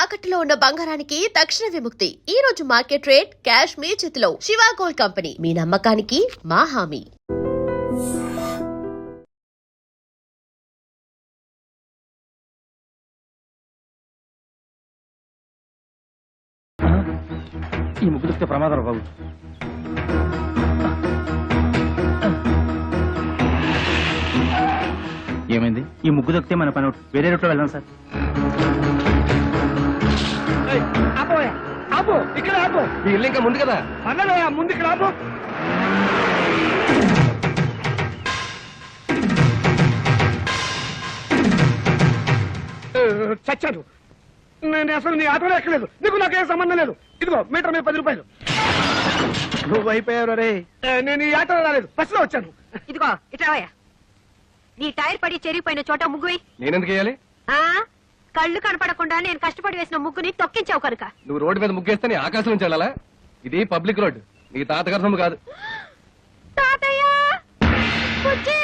తాకట్టులో ఉన్న బంగారానికి తక్షణ విముక్తి. ఈ రోజు మార్కెట్ రేట్ క్యాష్ మీ చేతిలో. శివ గోల్డ్ కంపెనీ, మీ నమ్మకానికి మా హామీ. ఈ ముగ్గు దొరికితే ప్రమాదం బాబు. ఏమైంది? ఈ ముగ్గు దొరికితే మన పని వేరే రూట్లో వెళ్దాం సార్. ఆపు, ఇక్కడ ఆపు. మీ ఇల్లు ఇంకా ముందు కదా. అన్నలే ముందు ఇక్కడ ఆపు. చచ్చాను. నేను అసలు నీ ఆటోలో ఎక్కలేదు. నీకు నాకేం సంబంధం లేదు. ఇదిగో మీటర్ మీద 10 రూపాయలు. నువ్వు అయిపోయావు రే. నేను ఈ ఆటోలో రాలేదు, బస్సులో వచ్చాను. ఇదిగో ఇట్రావయ్యా. నీ టైర్ పడి చెరిగిపోయిన చోట ముగ్గువి. నేనెందుకు వేయాలి? కళ్ళు కనపడకుండా నేను కష్టపడి వేసిన ముగ్గుని తొక్కించావు కనుక. నువ్వు రోడ్డు మీద ముగ్గేస్తే నీ ఆకాశం నుంచి వెళ్ళాలా? ఇది పబ్లిక్ రోడ్, నీ తాతగారి సొమ్ము కాదు. తాతయ్య, బుజ్జి.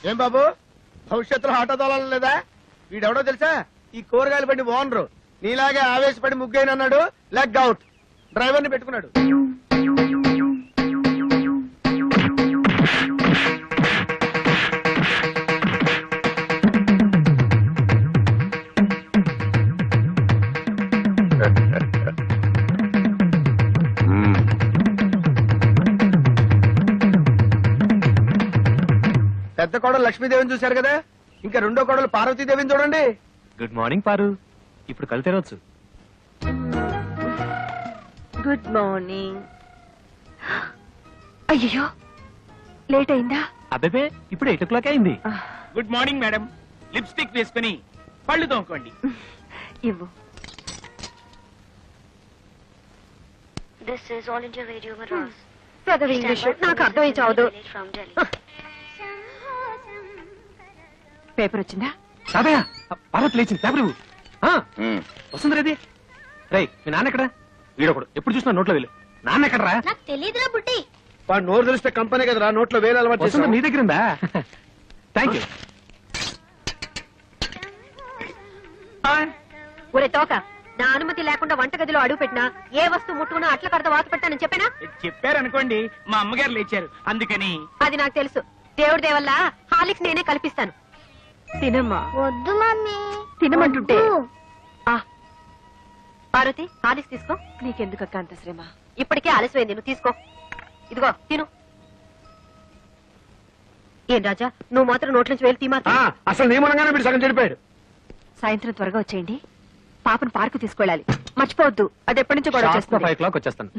ఏం బాబు, భవిష్యత్తులో ఆటో తోలాలి లేదా? వీడెవడో తెలుసా? ఈ కూరగాయలు బండి ఓనరు. నీలాగే ఆవేశపడి ముగ్గైనన్నాడు, లెగ్ అవుట్. డ్రైవర్ని పెట్టుకున్నాడు. పెద్ద కోడలు లక్ష్మీదేవిని చూశారు కదా, ఇంకా రెండో కోడలు పార్వతీదేవిని చూడండి. గుడ్ మార్నింగ్ పారు. ఇప్పుడు కళ్ళు తెరవచ్చు. Good morning. అయ్యో, లేట్ అయిందా? అబ్బే, ఇప్పుడు 8 o'clock అయింది. Good morning madam. లిప్స్టిక్ వేసుకుని పళ్ళు తోముకోండి. ఇవ్వు. This is All India Radio Madras. పెదవి ఇంగ్లీష్ నాకు అర్థమై చావదు. From Delhi. పేపర్ వచ్చిందా? తాతయ్య, పార్వతి లేచింది. పేపర్ ఇవ్వు. వస్తుంది రేది. రై, మీ నాన్న ఎక్కడా? వీడొకడు ఎప్పుడు చూసినా నోట్లో వెళ్ళు. నాన్న ఎక్కడరా? నాకు తెలియదురా బుట్టి. వాడు నోరు తెలిస్తే కంపెనీ కదరా, నోట్లో వేలు అలవాటు వస్తుంది చేశావు. నీ దగ్గర ఉందా? Thank you. ఒరే తోక, నా అనుమతి లేకుండా వంటగదిలో అడుగు పెట్టినా ఏ వస్తువు ముట్టుకున్నా అట్ల కడత వాత పెట్టానని చెప్పానా? చెప్పారనుకోండి, మా అమ్మగారు లేచారు అందుకని. అది నాకు తెలుసు. దేవుడి దేవల్ల హాలిక్స్ నేనే కల్పిస్తాను. తినమ్మా. వద్దు మమ్మీ. తినమంటుంటే. పార్వతి, హాలిక్స్ తీసుకో. నీకెందుకు అక్క అంత శ్రమ? ఇప్పటికే ఆలస్యమైంది, నువ్వు తీసుకో. ఇదిగో తిను. ఏం రాజా, నువ్వు మాత్రం నోట్లోంచి వేలు తీమా. అసలు నియమనంగానే వీడు సగం చెడిపోయాడు. సాయంత్రం త్వరగా వచ్చేయండి. పాపను పార్కు తీసుకెళ్ళాలి, మర్చిపోవద్దు. అది ఎప్పటి నుంచో గొడవ చేస్తుంది. 5 o'clock వచ్చేస్తాను.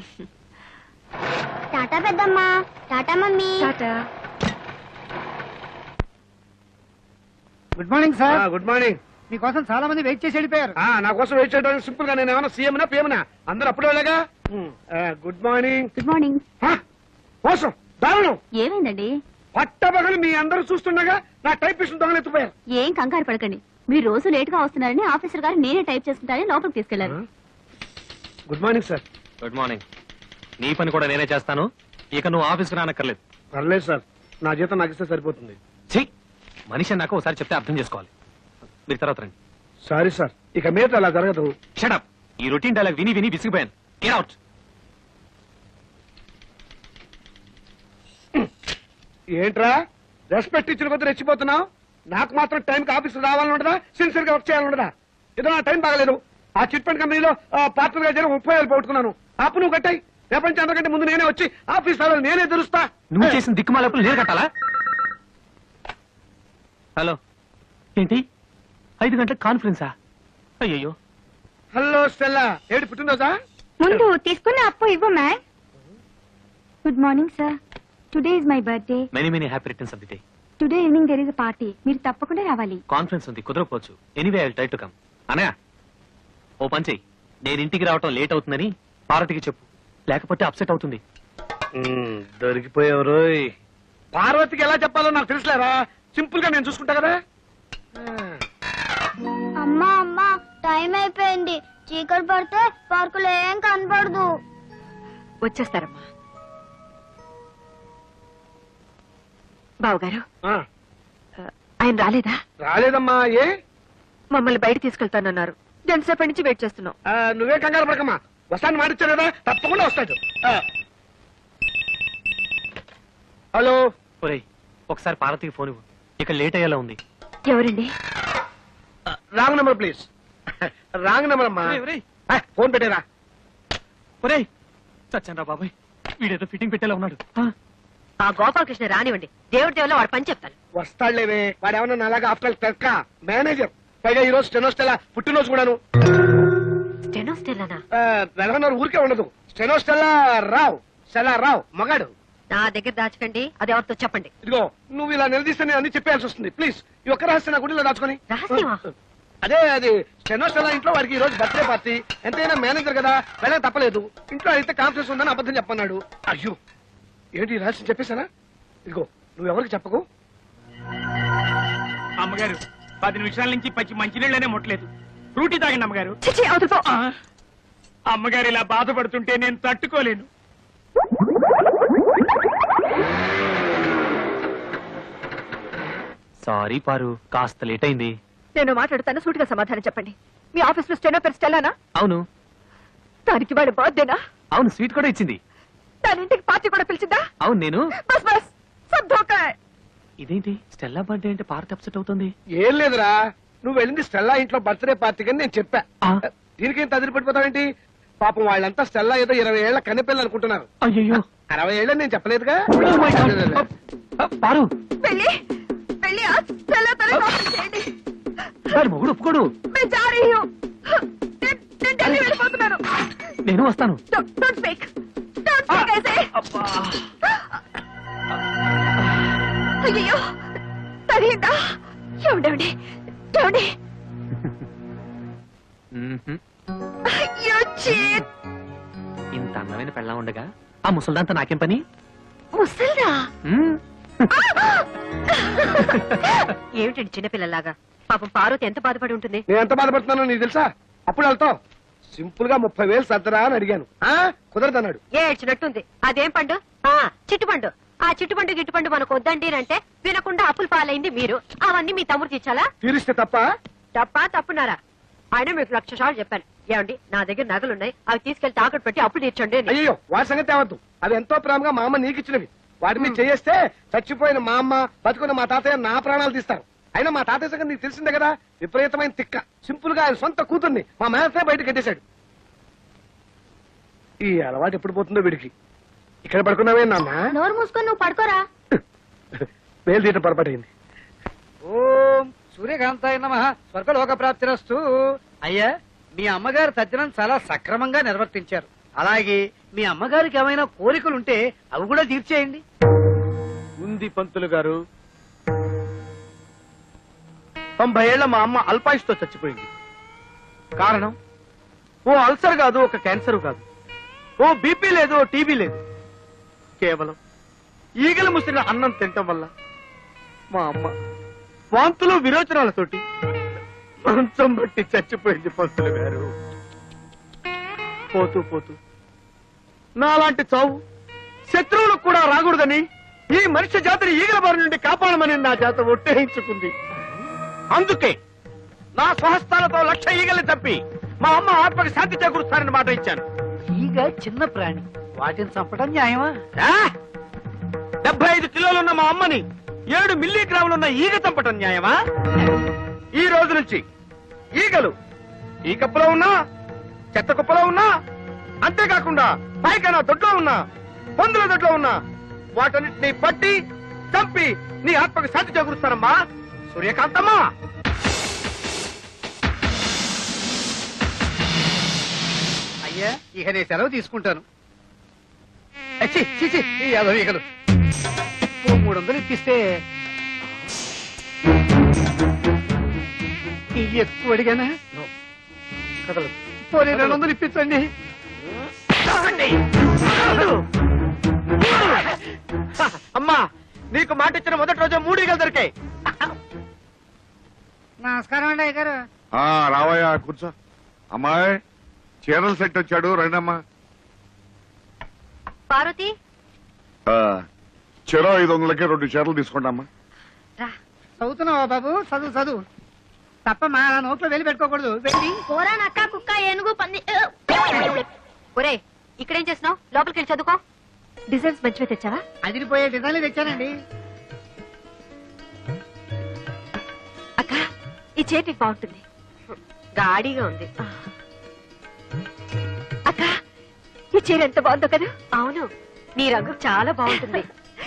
టాటా పెద్దమ్మా. Tata mummy. Tata. Good morning sir. Good morning. మీకోసం చాలా మంది వెయిట్ చేసి వెళ్ళిపోయారు. నా కోసం వెయిట్ చేయడానికి సింపుల్ గా నేను ఏమైనా సీఎంనా పిఎంనా? అందరూ అప్పుడే వెళ్ళగా. Good morning. Good morning. మోసం, దారుణం. ఏమైందండి? పట్టబగలు మీ అందరూ చూస్తుండగా నా టైపిస్ట్ దొంగలెత్తిపోయారు. ఏం కంగారు పడకండి. మీరు రోజు లేట్ గా వస్తున్నారని ఆఫీసర్ గారు నేనే టైప్ చేసుకుంటారని లోపలికి తీసుకెళ్లారు. Good morning sir. Good morning. నీ పని కూడా నేనే చేస్తాను. ఇక నువ్వు ఆఫీస్కి రానక్కర్లేదు. పర్లేదు సార్, నా జీతం నాకు ఇస్తే సరిపోతుంది. ఛీ, మనిషి నాకు ఒకసారి చెప్తే అర్థం చేసుకోవాలి. మీరు తర్వాత రండి. సారీ సార్, ఇక మీద అలా జరగదు. షటప్. ఈ రొటీన్ డైలాగ్ విని విని విసిగిపోయాను. Get out. ఏంట్రా, రెస్పెక్ట్ ఇచ్చిన కొద్ది రెచ్చిపోతున్నావు? నాకు మాత్రం టైంకి ఆఫీస్ రావాలని ఉండదా? సిన్సియర్ గా వర్క్ చేయాలని ఉండదా? ఏదో నా టైం బాగలేదు. ఆ చిట్ ఫండ్ కంపెనీలో పార్ట్నర్ గా జరిగి 30,000 పోగొట్టుకున్నాను. అప్పు నువ్వు కట్టాయి. ప్రపంచం అందరికంటే ముందు నేనే వచ్చి ఆఫీస్ రావాలి, నేనే తెరుస్తా. నువ్వు చేసిన దిక్కుమాలప్పుడు నేను కట్టాలా? హలో, ఏంటి 5 గంటలకు కాన్ఫరెన్సా? అయ్యో. హలో స్టెల్లా, ఏడు పుట్టినరోజా? ముందు తీసుకున్న అప్పు ఇవ్వు ma'am. Good morning sir. Today is my birthday. Many many happy returns of the day. Today evening there is a party. మీరు తప్పకుండా రావాలి. కాన్ఫరెన్స్ ఉంది, కుదరకపోవచ్చు. Anyway I will try to come. Anaya, ఓ పని చెయ్యి. నేను ఇంటికి రావటం లేట్ అవుతుందని పార్వతికి చెప్పు, లేకపోతే అప్సెట్ అవుతుంది. దొరికిపోయావు. పార్వతికి ఎలా చెప్పాలో నాకు తెలుసులేరా. సింపుల్ గా నేను చూసుకుంటా కదా. అమ్మా అమ్మా, టైం అయిపోయింది. చీకటి పడితే పార్కులో ఏం కనపడదు. వచ్చేస్తారమ్మా. బావగారు, ఆయన రాలేదా? రాలేదమ్మా. ఏ? మమ్మల్ని బయట తీసుకెళ్తానన్నారు. గంటసేపటి నుంచి వెయిట్ చేస్తున్నాం. నువ్వే కంగారు పడకమ్మా, వస్తాను మాటిచ్చాను కదా, తప్పకుండా వస్తాడు. హలో. ఒరేయ్ ఒకసారి పార్వతికి ఫోన్ ఇవ్వు, ఇక లేట్ అయ్యేలా ఉంది. ఎవరండి? Wrong number please. Wrong number అమ్మా. ఫోన్ పెట్టేరా. ఒరేయ్ చచ్చాను రా బాబాయ్, వీడేదో ఫిట్టింగ్ పెట్టేలా ఉన్నాడు. ఆ గోపాలకృష్ణ రానివ్వండి, దేవుడి దేవులో వాడు పని చెప్తాను. వస్తాడులేవే, వాడు ఏమన్నా అలాగా ఆఫ్టర్ క్లర్క్ మేనేజర్, పైగా ఈ రోజు స్టెనోస్టెలా పుట్టినరోజు కూడాను. స్టెనోస్టెల్లానా? నెలకొన్నారు ఊరికే ఉండదు. స్టెనోస్టెలా రావు, స్టెలా రావు మగాడు. నా దగ్గర దాచకండి, అది ఎవరితో చెప్పండి. ఇదిగో నువ్వు ఇలా నిలదీస్తే నేను అన్ని చెప్పాల్సి వస్తుంది. ప్లీజ్ ఈ ఒక్క రహస్యం నా గుడిలో దాచుకొని. రహస్యమా? అదే అది స్టెనోస్టెలా ఇంట్లో వాడికి ఈ రోజు బర్త్డే పార్టీ, ఎంతైనా మేనేజర్ కదా, వెళ్ళక తప్పలేదు. ఇంట్లో అయితే కాన్ఫరెన్స్ ఉందని అబద్ధం చెప్పన్నాడు. అయ్యో ఏంటి ఈ రహస్యం చెప్పేశానా? ఇదిగో నువ్వు ఎవరికి చెప్పకు. అమ్మగారు 10 నిమిషాల నుంచి పచ్చి మంచినీళ్ళనే ముట్టలేదు. ఫ్రూటీ తాగండి అమ్మగారు. చిచి, అవతల పో. అమ్మగారు ఇలా బాధపడుతుంటే నేను తట్టుకోలేను. సారీ పారు, కాస్త లేట్ అయింది. నేను మాట్లాడుతాను, సూటిగా సమాధానం చెప్పండి. మీ ఆఫీస్ లో స్టెనో పేరు స్టెల్లానా? అవును. దానికి వాడు బర్త్డేనా? అవును, స్వీట్ కూడా ఇచ్చింది. దాని ఇంటికి పార్టీ కూడా పిలిచిందా? అవును నేను. బస్ బస్, సబ్ ధోకా హై. ఇదేంటి స్టెల్లా బర్త్డే అంటే పార్టీ అప్సెట్ అవుతుంది? ఏం లేదురా, నువ్వు వెళ్ళింది స్టెల్లా ఇంట్లో బర్త్డే పార్టీకి అని నేను చెప్పా. ఆ. దీనికేం తదిరి పడిపోతావేంటి? పాపం వాళ్ళంతా స్టెల్లా ఏదో 20 ఏళ్ల కన్నెపిల్లలు అనుకుంటున్నారు. అయ్యో 60 ఏళ్ళని నేను చెప్పలేదుగా. పారు, వెళ్ళి వెళ్ళి ఆ స్టెల్లా తనని కాపీ చేయండి. వాడి మొగుడు ఒప్పుకోడు. मैं जा रही हूँ. నేను ఢిల్లీ వెళ్ళిపోతున్నాను. నేను వస్తాను. Don't speak. Don't speak ऐसे. అయ్యో తగిందా? ఏమండి ఏమండి? మ్మ్హ్మ్. అయ్యో చీట్. ఇంత అందమైన పెళ్ళా ఉండగా ఆ ముసల్దాంతా నాకేం పని? ముసల్దా? మ్మ్. ఏమిటండి చిన్నపిల్లలాగా? పాపం పార్వతి ఎంత బాధపడి ఉంటుంది. నేను ఎంత బాధపడుతున్నానో నీకు తెలుసా? అప్పుడు వెళ్తావు సింపుల్ గా 30,000 సర్దరా అని అడిగాను. కుదరదన్నాడు. ఏడ్చినట్టుంది. అదేం పండు? చిట్టుపండు. ఆ చిట్టుపండు గిట్టుపండు మనకు వద్దండి అంటే వినకుండా అప్పులు పాలైంది మీరు. అవన్నీ మీ తమ్ముడు తీర్చాలా? తీరిస్తే తప్ప. తప్పున్నారా? ఆయన మీకు 1,00,000 సార్లు చెప్పాను. ఏమండి నా దగ్గర నగలున్నాయి, అవి తీసుకెళ్లి తాకట్టు పెట్టి అప్పులు తీర్చండి అని. అయ్యో వాటి సంగతి తేవద్దు. అవి ఎంతో ప్రేమగా మా అమ్మ నీకు ఇచ్చినవి. వాటి మీద చేస్తే చచ్చిపోయిన మా అమ్మ, బతుకున్న మా తాతయ్య నా ప్రాణాలు తీస్తారు. అయినా మా తాతయ్య సంగతి నీకు తెలిసిందే కదా, విపరీతమైన తిక్క. సింపుల్ గా ఆయన సొంత కూతుర్ని మా మేనతే బయట కట్టేశాడు. ఈ అలవాటు ఎప్పుడు పోతుందో వీడికి. ఇక్కడ పడుకున్నావే నాన్న? నోరు మూసుకొని నువ్వు పడుకోరా. వేలు తీయటం పొరపాటైంది. ఓం సూర్యకాంతాయ నమః, స్వర్గలోక ప్రాప్తిరస్తు. అయ్యా, మీ అమ్మగారు తద్దినం చాలా సక్రమంగా నిర్వర్తించారు. అలాగే మీ అమ్మగారికి ఏమైనా కోరికలుంటే అవి కూడా తీర్చేయండి. ఉంది పంతులు గారు. 90 ఏళ్ల మా అమ్మ అల్పాయుష్తో చచ్చిపోయింది. కారణం ఓ అల్సర్ కాదు, ఒక క్యాన్సర్ కాదు, ఓ బీపీ లేదు, ఓ టీబీ లేదు. కేవలం ఈగలు ముసిరిన అన్నం తినటం వల్ల మా అమ్మ వాంతులు విరోచనాలతోటి మంచం బట్టి చచ్చిపోయింది పంతులు గారు. పోతూ పోతూ నాలాంటి చావు శత్రువులకు కూడా రాకూడదని ఈ మనిషి జాతిని ఈగల బారి నుండి కాపాడమని నా జాత ఒట్టేయించుకుంది. అందుకే నా స్వహస్తాలతో 1,00,000 ఈగల్ని తప్పి మా అమ్మ ఆత్మకి శాంతి చేకూరుస్తానని మాట ఇచ్చాను. ఈగ చిన్న ప్రాణి, వాటిని చంపడం న్యాయమా? 75 కిలోలున్న మా అమ్మని 7 మిల్లీగ్రాములున్న ఈగ చంపటం న్యాయమా? ఈ రోజు నుంచి ఈగలు ఈ కప్పులో ఉన్నా, చెత్త కుప్పలో ఉన్నా, అంతేకాకుండా పైకైనా దొడ్లో ఉన్నా, పందుల దొడ్లో ఉన్నా, వాటన్నిటిని పట్టి చంపి నీ ఆత్మకు శాంతి చేకూరుస్తానమ్మా. సూర్యకాంతమ్మా. అయ్యా, ఇక నేను సెలవు తీసుకుంటాను. ఛీ, ఛీ, ఛీ, ఈ యాదవ్ ఈగలు. ఓ 300 ఇప్పిస్తే ఇవి ఎక్కువ అడిగానా? కదలదు. పోనీ 200 ఇప్పించండి. అమ్మా, నీకు మాట ఇచ్చిన మొదటి రోజు 3 ఈగలు దొరికాయి. నమస్కారం అండి అయ్యగారు. రావయ్యా కూర్చో. అమ్మాయి చీరల సెట్ వచ్చాడు, రండమ్మా. పార్వతి చెరో 500కి 2 చీరలు తీసుకోండి అమ్మా. రా. చదువుతున్నావా బాబు? చదువు చదువు తప్ప మా నోట్లో వెళ్ళి పెట్టుకోకూడదు. వెళ్ళి కూర నక్క కుక్క ఏనుగు పంది ఒరే ఇక్కడేం చేస్తున్నావు? లోపలికి వెళ్ళి చదువుకో. డిజైన్స్ మంచిగా తెచ్చావా? అదిరిపోయే డిజైన్లు తెచ్చానండి. అక్క ఈ చేతికి బాగుంటుంది. గాడిగా ఉంది. అక్క ఈ చీర ఎంత బాగుందో కదా. అవును నీ రంగు చాలా బాగుంటుంది.